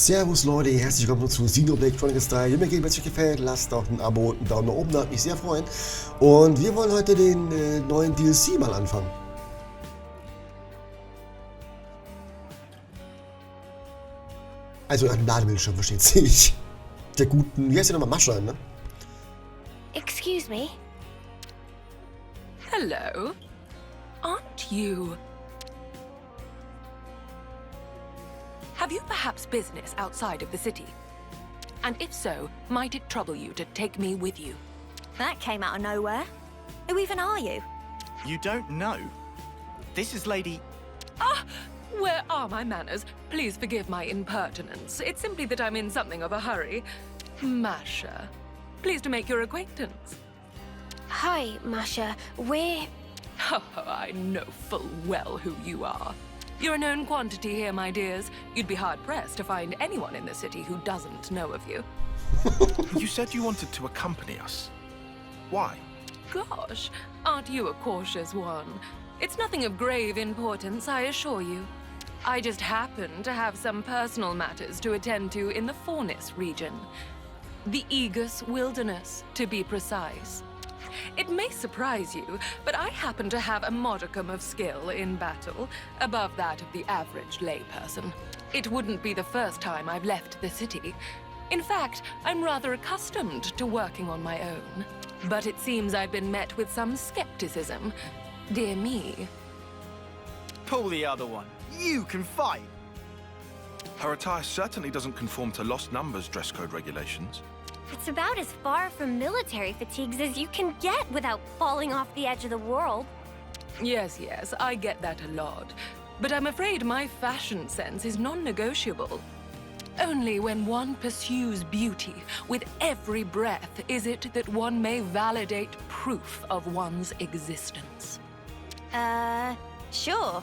Servus Leute, herzlich willkommen zu Xenoblade Chronicles 3. Wenn mir geht, wenn es euch gefällt, lasst doch ein Abo und einen Daumen nach oben, da würde mich sehr freuen. Und wir wollen heute den neuen DLC mal anfangen. Also an Ladebildschirm, versteht sich. Der guten, wie heißt der nochmal, Masha, ne? Excuse me? Hello? Aren't you? Have you perhaps business outside of the city? And if so, might it trouble you to take me with you? That came out of nowhere. Who even are you? You don't know? This is Lady... Ah! Where are my manners? Please forgive my impertinence. It's simply that I'm in something of a hurry. Masha. Pleased to make your acquaintance. Hi, Masha. We're... Oh, I know full well who you are. You're a known quantity here, my dears. You'd be hard-pressed to find anyone in the city who doesn't know of you. You said you wanted to accompany us. Why? Gosh, aren't you a cautious one? It's nothing of grave importance, I assure you. I just happen to have some personal matters to attend to in the Fornis region. The Aegis Wilderness, to be precise. It may surprise you, but I happen to have a modicum of skill in battle, above that of the average layperson. It wouldn't be the first time I've left the city. In fact, I'm rather accustomed to working on my own. But it seems I've been met with some skepticism. Dear me. Pull the other one. You can fight. Her attire certainly doesn't conform to Lost Numbers dress code regulations. It's about as far from military fatigues as you can get without falling off the edge of the world. Yes, I get that a lot. But I'm afraid my fashion sense is non-negotiable. Only when one pursues beauty with every breath is it that one may validate proof of one's existence. Sure.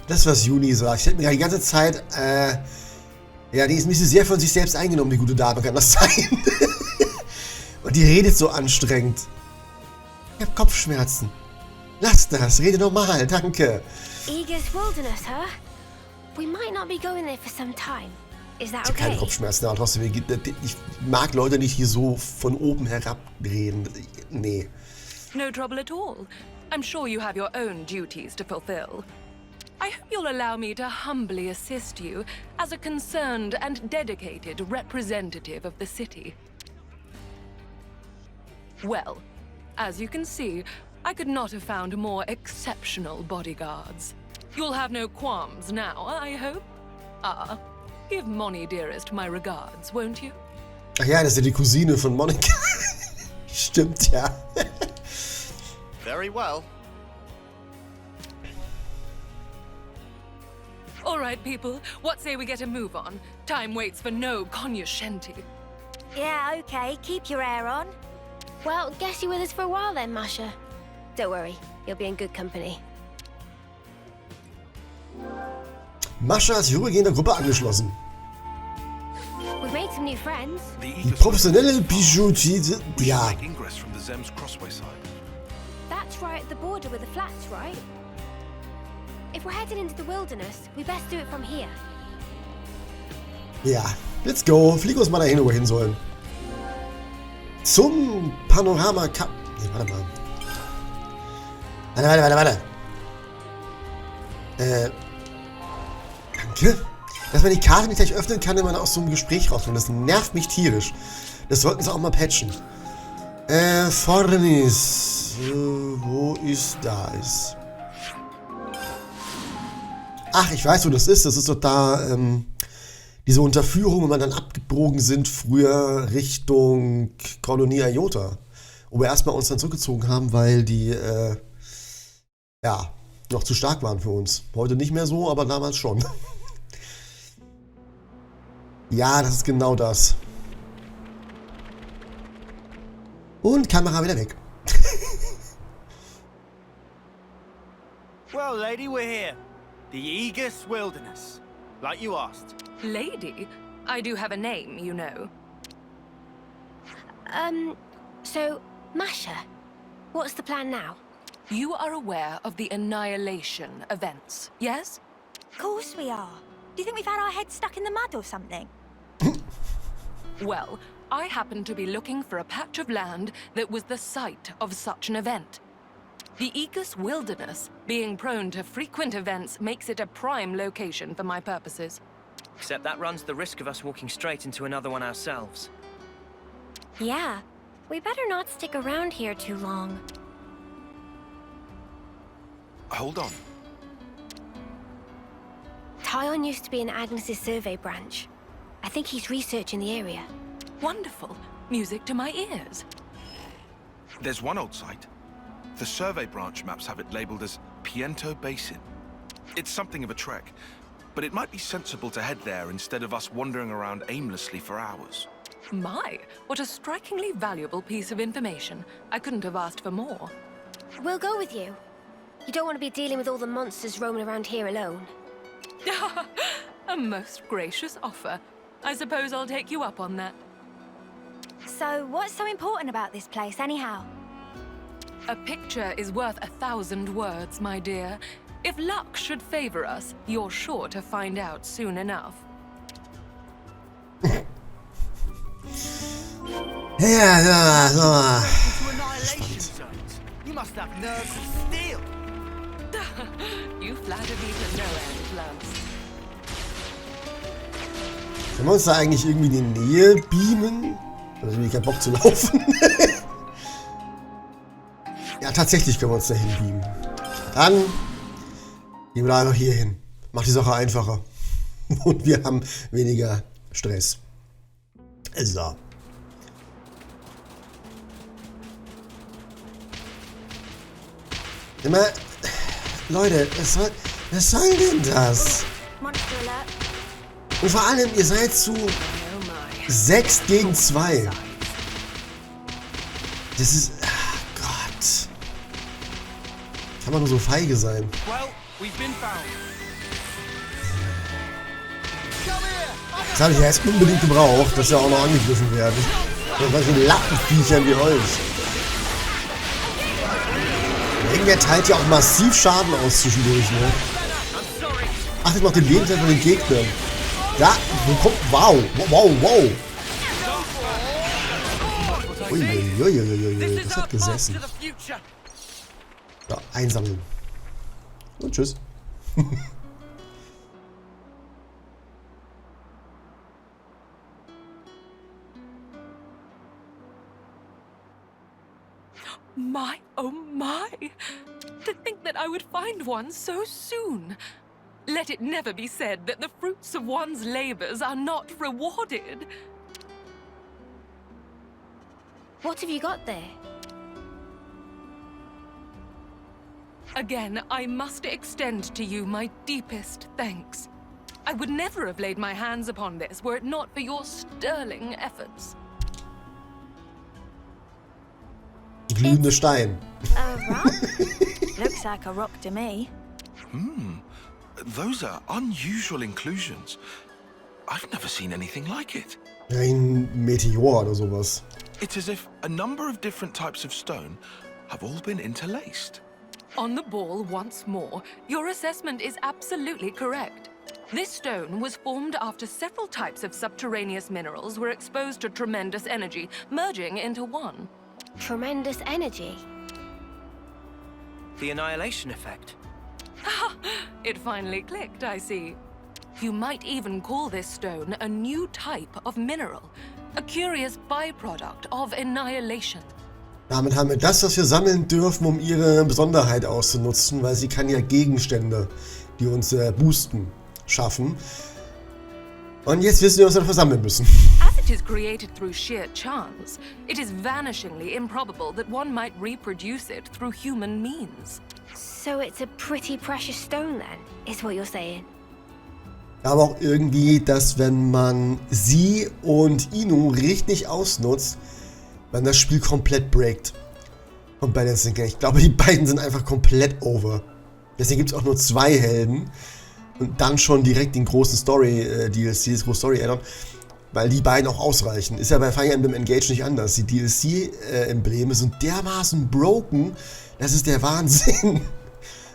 Das, was Juni sagt. Ich hätte mir ja die ganze Zeit, ja, die ist ein bisschen sehr von sich selbst eingenommen, die gute Dame, kann das sein? Und die redet so anstrengend. Ich hab Kopfschmerzen. Lass das, rede normal, danke. Aegis Wilderness, huh? We might not be going there for some time. Is that Ich habe keine okay? Kopfschmerzen, aber trotzdem, ich mag Leute nicht hier so von oben herab reden. Nee. No trouble at all. I'm sure you have your own duties to fulfill. I hope you'll allow me to humbly assist you as a concerned and dedicated representative of the city. Well, as you can see, I could not have found more exceptional bodyguards. You'll have no qualms now, I hope? Ah, give Moni dearest my regards, won't you? Ach ja, das ist ja die Cousine von Monika. Stimmt, ja. Very well. All right, people, what say we get a move on? Time waits for no cognoscenti. Yeah, okay. Keep your hair on. Well, guess you're with us for a while then, Masha. Don't worry. You'll be in good company. Mascha hat sich vorübergehend der Gruppe angeschlossen. We've made some new friends. Die professionelle Bijoutier... Ja. Ingress from the Zem's Crossway side. That's right at the border with the flats, right? If we're heading into the wilderness, we best do it from here. Ja, let's go. Fliegen uns mal dahin, wo wir hin sollen. Zum Panorama... Nee, warte mal. Warte. Danke. Dass man die Karte nicht gleich öffnen kann, wenn man aus so einem Gespräch rauskommt. Das nervt mich tierisch. Das sollten sie auch mal patchen. Fornis. Wo ist das? Ach, ich weiß, wo das ist. Das ist doch da, diese Unterführung, wenn man dann abgebogen sind, früher Richtung Kolonie Iota. Wo wir erstmal uns dann zurückgezogen haben, weil die, ja, noch zu stark waren für uns. Heute nicht mehr so, aber damals schon. Ja, das ist genau das. Und Kamera wieder weg. Well, lady, we're here. The Aegis Wilderness. Like you asked. Lady, I do have a name, you know. So, Masha, what's the plan now? You are aware of the Annihilation events, yes? Of course we are. Do you think we've had our heads stuck in the mud or something? Well, I happened to be looking for a patch of land that was the site of such an event. The Aegis Wilderness, being prone to frequent events, makes it a prime location for my purposes. Except that runs the risk of us walking straight into another one ourselves. Yeah, we better not stick around here too long. Hold on. Tyon used to be in Agnes's survey branch. I think he's researching the area. Wonderful. Music to my ears. There's one old site. The survey branch maps have it labeled as Piento Basin. It's something of a trek, but it might be sensible to head there instead of us wandering around aimlessly for hours. My, what a strikingly valuable piece of information. I couldn't have asked for more. We'll go with you. You don't want to be dealing with all the monsters roaming around here alone. A most gracious offer. I suppose I'll take you up on that. So, what's so important about this place, anyhow? A picture is worth 1,000 words, my dear. If luck should favor us, you're sure to find out soon enough. Ja. Into annihilation zones. You must have nerves of steel. You flatter me to no end, Lance. Können wir uns da eigentlich irgendwie in die Nähe beamen? Oder habe ich keinen Bock zu laufen? Ja, tatsächlich können wir uns da hin beamen. Dann gehen wir da einfach hier hin. Macht die Sache einfacher. Und wir haben weniger Stress. So. Immer, Leute, was soll denn das? Monster alert. Und vor allem, ihr seid zu 6 gegen 2. Das ist... Ach Gott. Kann man nur so feige sein. Well, we've been found. Das habe ich ja jetzt unbedingt gebraucht, dass wir auch noch angegriffen werden. Von solchen Lappenviechern wie euch. Irgendwer teilt ja auch massiv Schaden aus zwischendurch, ne? Achtet mal auf den Lebenszeit von den Gegnern. Ja, wow, wow, wow. Uiuiuiui, das hat gesessen. Ja, einsammeln. Und tschüss. My, oh my! To think that I would find one so soon. Let it never be said that the fruits of one's labors are not rewarded. What have you got there? Again, I must extend to you my deepest thanks. I would never have laid my hands upon this were it not for your sterling efforts. Glühende Stein. A rock? Looks like a rock to me. Those are unusual inclusions. I've never seen anything like it. Ein Meteor oder sowas. It's as if a number of different types of stone have all been interlaced. On the ball once more, your assessment is absolutely correct. This stone was formed after several types of subterraneous minerals were exposed to tremendous energy, merging into one. Tremendous energy. The annihilation effect. It finally clicked, I see. You might even call this stone a new type of mineral, a curious byproduct of annihilation. Damit haben wir das, was wir sammeln dürfen, um ihre Besonderheit auszunutzen, weil sie kann ja Gegenstände, die uns boosten, schaffen. Und jetzt wissen wir, was wir dafür sammeln müssen. As it is created through sheer chance, it is vanishingly improbable that one might reproduce it through human means. So it's a pretty precious stone then, is what you're saying? Aber auch irgendwie, dass wenn man sie und Inu richtig ausnutzt, man das Spiel komplett breakt. Und Balancing, ich glaube, die beiden sind einfach komplett over. Deswegen gibt es auch nur 2 Helden. Und dann schon direkt den großen Story-DLC, das große Story-Addon. Weil die beiden auch ausreichen. Ist ja bei Fire Emblem Engage nicht anders. Die DLC-Embleme sind dermaßen broken, das ist der Wahnsinn.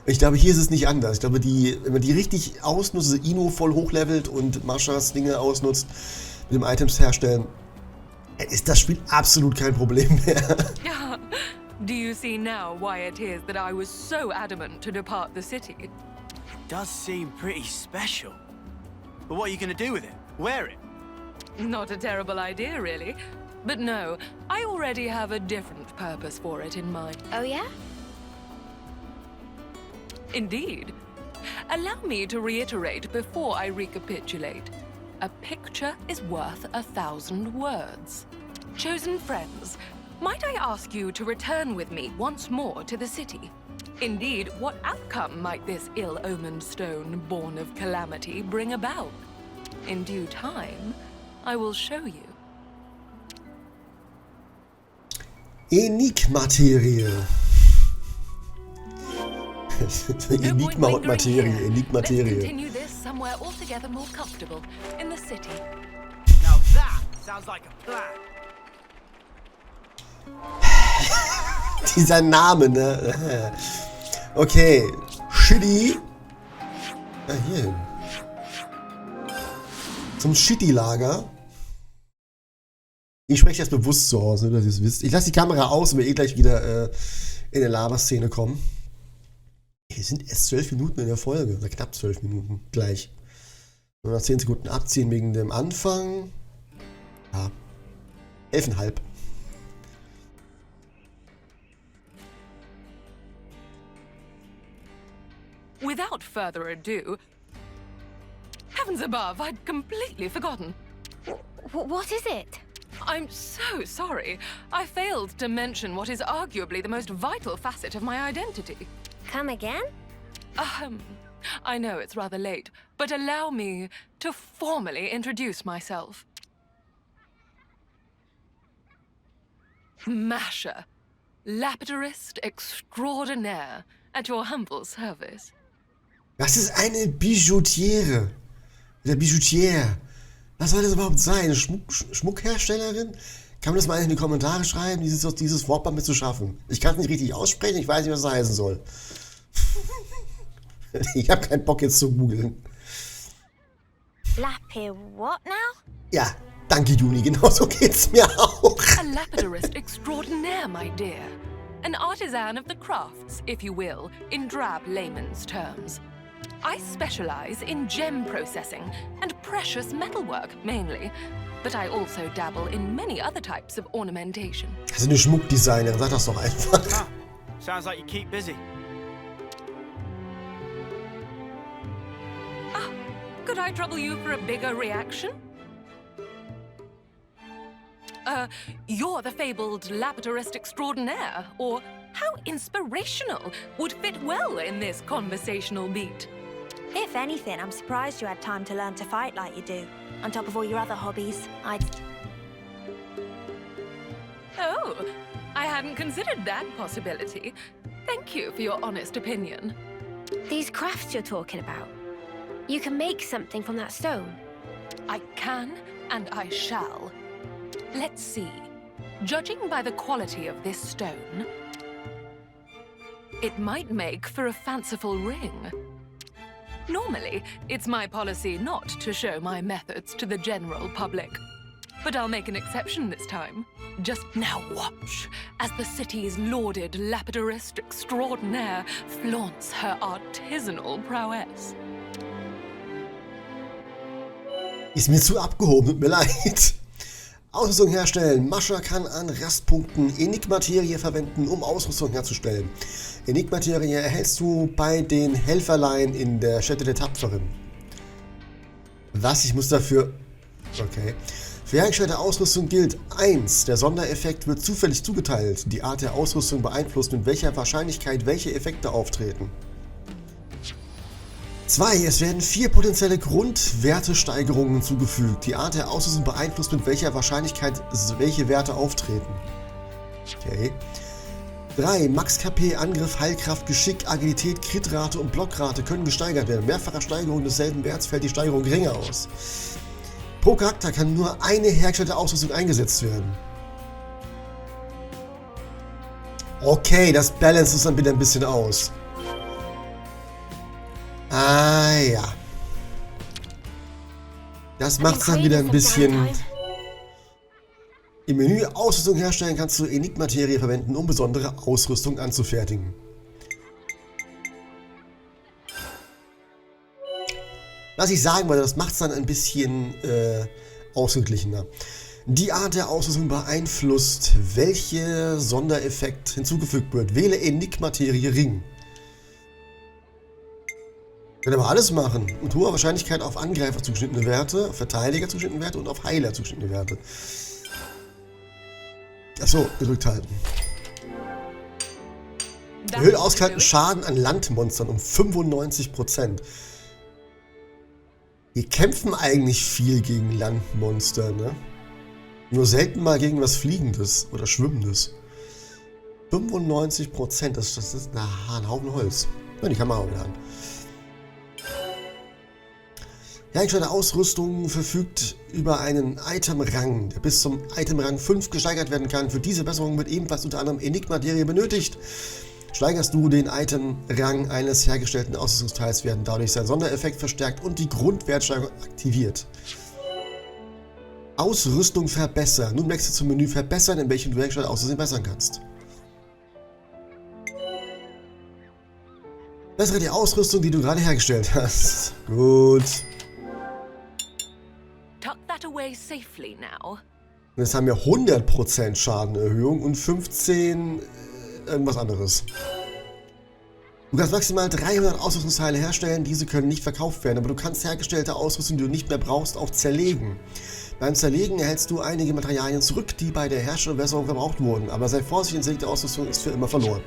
Ich glaube, hier ist es nicht anders. Ich glaube, wenn man die richtig ausnutzt, also Ino voll hochlevelt und Maschas Dinge ausnutzt, mit dem Items herstellen, ist das Spiel absolut kein Problem mehr. Yeah. Do you see now why it is that I was so adamant to depart the city? It does seem pretty special. But what are you going to do with it? Wear it? Not a terrible idea, really. But no, I already have a different purpose for it in mind. Oh, yeah? Indeed. Allow me to reiterate before I recapitulate. A picture is worth 1,000 words. Chosen friends, might I ask you to return with me once more to the city? Indeed, what outcome might this ill-omened stone, born of calamity, bring about? In due time, I will show you. Enigmaterie. Enigma und Materie. Let's Enigmaterie. continue this somewhere altogether more comfortable in the city. Now that sounds like a plan. Dieser Name, ne? Okay. Shitty. Ah, hier. Zum Shitty-Lager. Ich spreche das bewusst so aus, ne, dass ihr es wisst. Ich lasse die Kamera aus und wir gleich wieder in eine Laberszene kommen. Wir sind erst 12 Minuten in der Folge. Oder knapp 12 Minuten. Gleich. Nur noch 10 Sekunden abziehen wegen dem Anfang. Ja. 11,5. Without further ado, heavens above, I'd completely forgotten. What is it? I'm so sorry. I failed to mention what is arguably the most vital facet of my identity. Come again? I know it's rather late, but allow me to formally introduce myself. Masha, lapidarist extraordinaire, at your humble service. Das ist eine Bijoutiere. Oder Bijoutiere. Was soll das überhaupt sein? Schmuckherstellerin? Kann man das mal in die Kommentare schreiben, dieses Wort mal mit zu schaffen? Ich kann es nicht richtig aussprechen, ich weiß nicht, was das heißen soll. Ich habe keinen Bock jetzt zu googeln. Lappy what now? Ja, danke Juni, genau so geht's mir auch. A lapidarist extraordinaire, my dear. An artisan of the crafts, if you will, in drab layman's terms. I specialize in gem processing and precious metalwork, mainly. But I also dabble in many other types of ornamentation. Also eine Schmuckdesignerin, sag das doch einfach. Ah, sounds like you keep busy. Could I trouble you for a bigger reaction? You're the fabled lapidarist extraordinaire, or how inspirational would fit well in this conversational beat. If anything, I'm surprised you had time to learn to fight like you do. On top of all your other hobbies, Oh, I hadn't considered that possibility. Thank you for your honest opinion. These crafts you're talking about. You can make something from that stone. I can and I shall. Let's see. Judging by the quality of this stone, it might make for a fanciful ring. Normally, it's my policy not to show my methods to the general public. But I'll make an exception this time. Just now watch as the city's lauded lapidarist extraordinaire flaunts her artisanal prowess. Ist mir zu abgehoben, tut mir leid. Ausrüstung herstellen. Masha kann an Rastpunkten Enigmaterie verwenden, um Ausrüstung herzustellen. Enigmaterie erhältst du bei den Helferlein in der Stätte der Tapferen. Was? Ich muss dafür... Okay. Für hergestellte Ausrüstung gilt 1. Der Sondereffekt wird zufällig zugeteilt. Die Art der Ausrüstung beeinflusst, mit welcher Wahrscheinlichkeit welche Effekte auftreten. 2. Es werden 4 potenzielle Grundwertesteigerungen hinzugefügt. Die Art der Ausrüstung beeinflusst, mit welcher Wahrscheinlichkeit welche Werte auftreten. Okay. 3. Max KP, Angriff, Heilkraft, Geschick, Agilität, Kritrate und Blockrate können gesteigert werden. Mehrfacher Steigerung desselben Werts fällt die Steigerung geringer aus. Pro Charakter kann nur eine hergestellte Ausrüstung eingesetzt werden. Okay, das balanced es dann wieder ein bisschen aus. Ah ja. Das macht es dann wieder ein bisschen... Im Menü Ausrüstung herstellen kannst du Enigmaterie verwenden, um besondere Ausrüstung anzufertigen. Was ich sagen wollte, das macht es dann ein bisschen ausgeglichener. Die Art der Ausrüstung beeinflusst, welcher Sondereffekt hinzugefügt wird. Wähle Enigmaterie Ring. Können aber alles machen. Mit hoher Wahrscheinlichkeit auf Angreifer zugeschnittene Werte, auf Verteidiger zugeschnittene Werte und auf Heiler zugeschnittene Werte. Achso, gedrückt halten. Erhöht ausgehaltenen Schaden an Landmonstern um 95%. Wir kämpfen eigentlich viel gegen Landmonster, ne? Nur selten mal gegen was Fliegendes oder Schwimmendes. 95%, das ist ein Haufen Holz. Ja, die kann man auch wieder an. Hergestellte Ausrüstung verfügt über einen Itemrang, der bis zum Itemrang 5 gesteigert werden kann. Für diese Besserung wird ebenfalls unter anderem Enigmaterie benötigt. Steigerst du den Itemrang eines hergestellten Ausrüstungsteils, werden dadurch sein Sondereffekt verstärkt und die Grundwertsteigerung aktiviert. Ausrüstung verbessern. Nun wechselst du zum Menü verbessern, in welchem du hergestellte Ausrüstung bessern kannst. Bessere die Ausrüstung, die du gerade hergestellt hast. Gut. Tuck that away safely now. Jetzt haben wir 100% Schadenerhöhung und 15 irgendwas anderes. Du kannst maximal 300 Ausrüstungsteile herstellen, diese können nicht verkauft werden, aber du kannst hergestellte Ausrüstung, die du nicht mehr brauchst, auch zerlegen. Beim Zerlegen erhältst du einige Materialien zurück, die bei der Herstellung verbraucht wurden, aber sei vorsichtig, zerlegte Ausrüstung ist für immer verloren.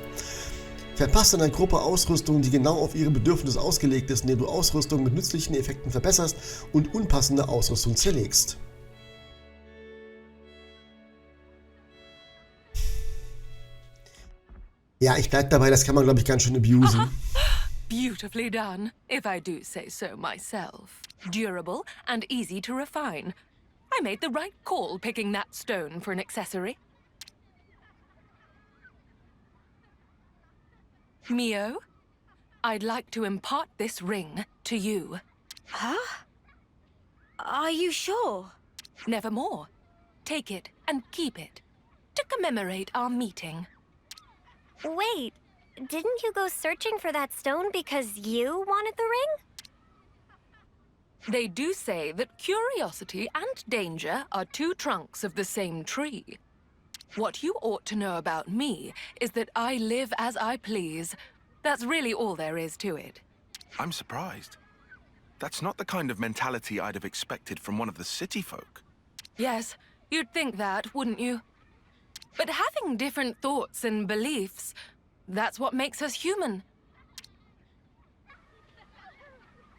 Verpasst einer Gruppe Ausrüstung, die genau auf ihre Bedürfnisse ausgelegt ist, indem du Ausrüstung mit nützlichen Effekten verbesserst und unpassende Ausrüstung zerlegst. Ja, ich bleib dabei, das kann man, glaube ich, ganz schön abusen. Beautifully done, if I do say so myself. Durable and easy to refine. I made the right call picking that stone for an accessory. Mio, I'd like to impart this ring to you. Huh? Are you sure? Nevermore. Take it and keep it to commemorate our meeting. Wait, didn't you go searching for that stone because you wanted the ring? They do say that curiosity and danger are two trunks of the same tree. What you ought to know about me is that I live as I please. That's really all there is to it. I'm surprised. That's not the kind of mentality I'd have expected from one of the city folk. Yes, you'd think that, wouldn't you? But having different thoughts and beliefs, that's what makes us human.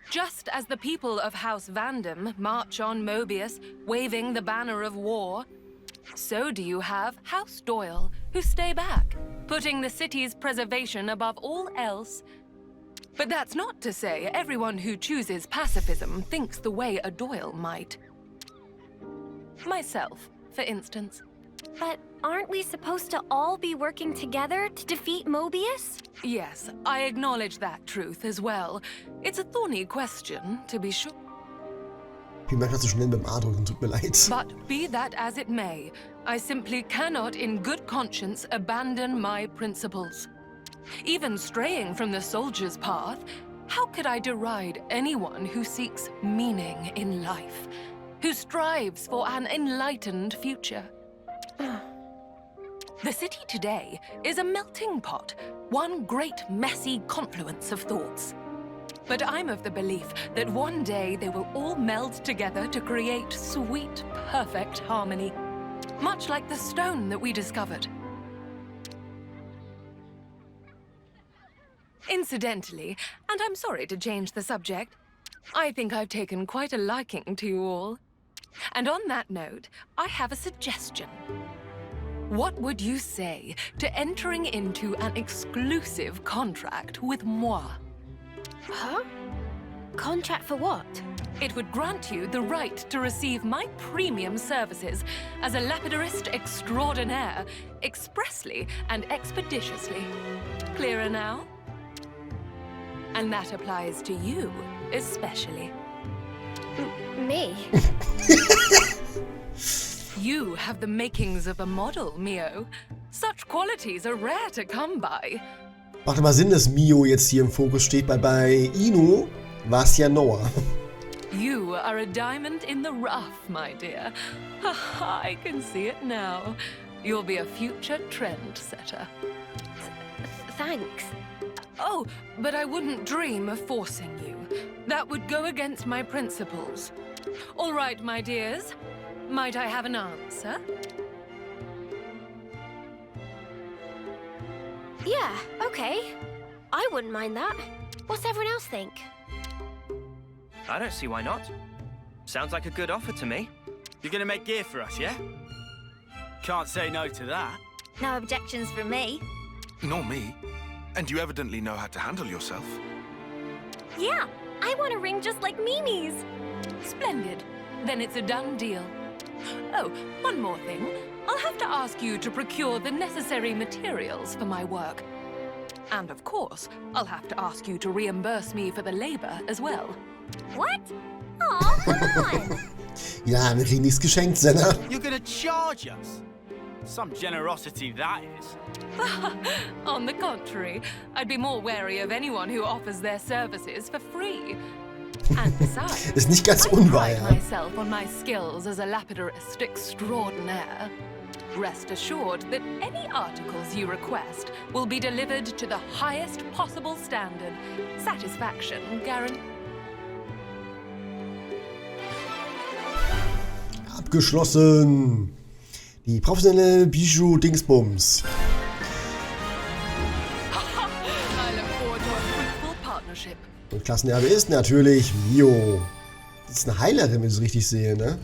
Just as the people of House Vandam march on Mobius, waving the banner of war, so do you have House Doyle, who stay back, putting the city's preservation above all else. But that's not to say everyone who chooses pacifism thinks the way a Doyle might. Myself, for instance. But aren't we supposed to all be working together to defeat Mobius? Yes, I acknowledge that truth as well. It's a thorny question, to be sure. Ich bin so schnell beim A drücken, tut mir leid. But be that as it may, I simply cannot in good conscience abandon my principles. Even straying from the soldier's path, how could I deride anyone who seeks meaning in life, who strives for an enlightened future? The city today is a melting pot, one great messy confluence of thoughts. But I'm of the belief that one day they will all meld together to create sweet, perfect harmony. Much like the stone that we discovered. Incidentally, and I'm sorry to change the subject, I think I've taken quite a liking to you all. And on that note, I have a suggestion. What would you say to entering into an exclusive contract with moi? Huh? Contract for what? It would grant you the right to receive my premium services as a lapidarist extraordinaire, expressly and expeditiously. Clearer now? And that applies to you, especially. Me? You have the makings of a model, Mio. Such qualities are rare to come by. Macht aber Sinn, dass Mio jetzt hier im Fokus steht, weil bei Inu war es ja Noah. You are a diamond in the rough, my dear. I can see it now. You'll be a future trendsetter. Thanks. Oh, but I wouldn't dream of forcing you. That would go against my principles. All right, my dears. Might I have an answer? Yeah, okay. I wouldn't mind that. What's everyone else think? I don't see why not. Sounds like a good offer to me. You're gonna make gear for us, yeah? Can't say no to that. No objections from me. Nor me. And you evidently know how to handle yourself. Yeah, I want a ring just like Mimi's. Splendid. Then it's a done deal. Oh, one more thing. I'll have to ask you to procure the necessary materials for my work. And of course, I'll have to ask you to reimburse me for the labor as well. What? Aw, come on. Ja, wir kriegen nichts geschenkt, Senna. You're gonna charge us? Some generosity, that is. On the contrary, I'd be more wary of anyone who offers their services for free. And besides, Ist nicht ganz I unwahr, pride ja. myself on my skills as a lapidarist extraordinaire. Rest assured that any articles you request will be delivered to the highest possible standard. Satisfaction guaranteed. Abgeschlossen. Die professionelle Bijou-Dingsbums. I look forward to a fruitful partnership. Und Klassenerbe ist natürlich Mio. Das ist eine Heilerin, wenn ich es richtig sehe, ne?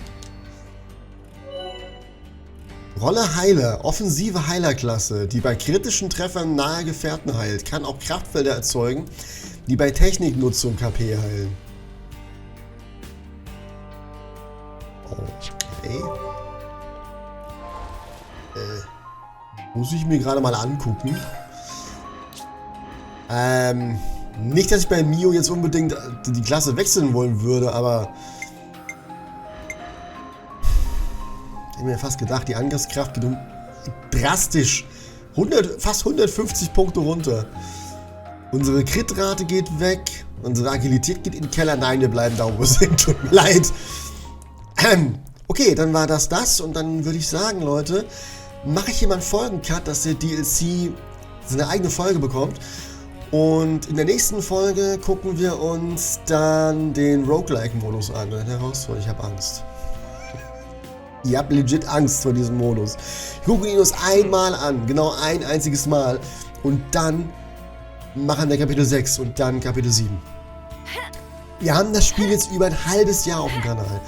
Rolle Heiler, offensive Heilerklasse, die bei kritischen Treffern nahe Gefährten heilt, kann auch Kraftfelder erzeugen, die bei Techniknutzung KP heilen. Okay. Muss ich mir gerade mal angucken. Nicht, dass ich bei Mio jetzt unbedingt die Klasse wechseln wollen würde, aber ich habe mir fast gedacht, die Angriffskraft geht drastisch fast 150 Punkte runter. Unsere Crit-Rate geht weg, unsere Agilität geht in den Keller. Nein, wir bleiben da, wo wir sind. Tut mir leid. Okay, dann war das und dann würde ich sagen, Leute, mache ich hier mal einen Folgencut, dass der DLC seine eigene Folge bekommt. Und in der nächsten Folge gucken wir uns dann den Roguelike-Modus an. Ich habe Angst. Ihr habt legit Angst vor diesem Modus. Ich gucke ihn uns einmal an, genau ein einziges Mal. Und dann machen wir Kapitel 6 und dann Kapitel 7. Wir haben das Spiel jetzt über ein halbes Jahr auf dem Kanal.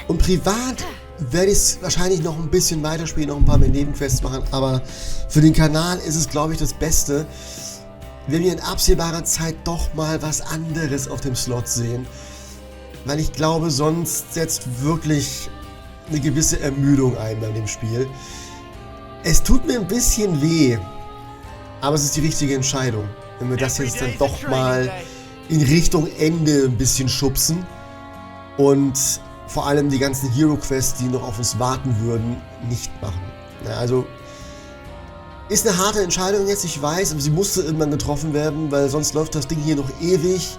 Und privat werde ich es wahrscheinlich noch ein bisschen weiterspielen, noch ein paar mehr Nebenquests machen. Aber für den Kanal ist es, glaube ich, das Beste, wenn wir in absehbarer Zeit doch mal was anderes auf dem Slot sehen. Weil ich glaube, sonst setzt wirklich eine gewisse Ermüdung ein bei dem Spiel. Es tut mir ein bisschen weh, aber es ist die richtige Entscheidung, wenn wir das jetzt dann doch mal in Richtung Ende ein bisschen schubsen und vor allem die ganzen Hero-Quests, die noch auf uns warten würden, nicht machen. Ja, also ist eine harte Entscheidung jetzt, ich weiß, aber sie musste irgendwann getroffen werden, weil sonst läuft das Ding hier noch ewig.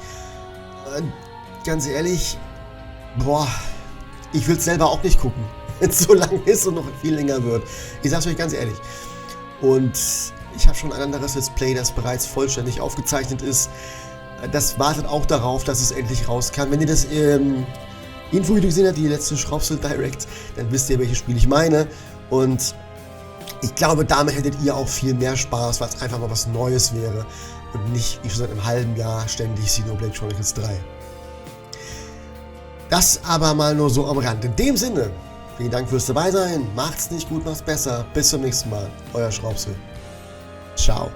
Ganz ehrlich, boah, ich will es selber auch nicht gucken, wenn es so lang ist und noch viel länger wird. Ich sag's euch ganz ehrlich. Und ich habe schon ein anderes Let's Play, das bereits vollständig aufgezeichnet ist. Das wartet auch darauf, dass es endlich raus kann. Wenn ihr das Info-Video gesehen habt, die letzte Schraubsel Direct, dann wisst ihr, welches Spiel ich meine. Und ich glaube, damit hättet ihr auch viel mehr Spaß, weil es einfach mal was Neues wäre. Und nicht, wie schon seit einem halben Jahr, ständig Xenoblade Chronicles 3. Das aber mal nur so am Rand. In dem Sinne, vielen Dank fürs Dabeisein. Macht's nicht gut, macht's besser. Bis zum nächsten Mal. Euer Schraubsel. Ciao.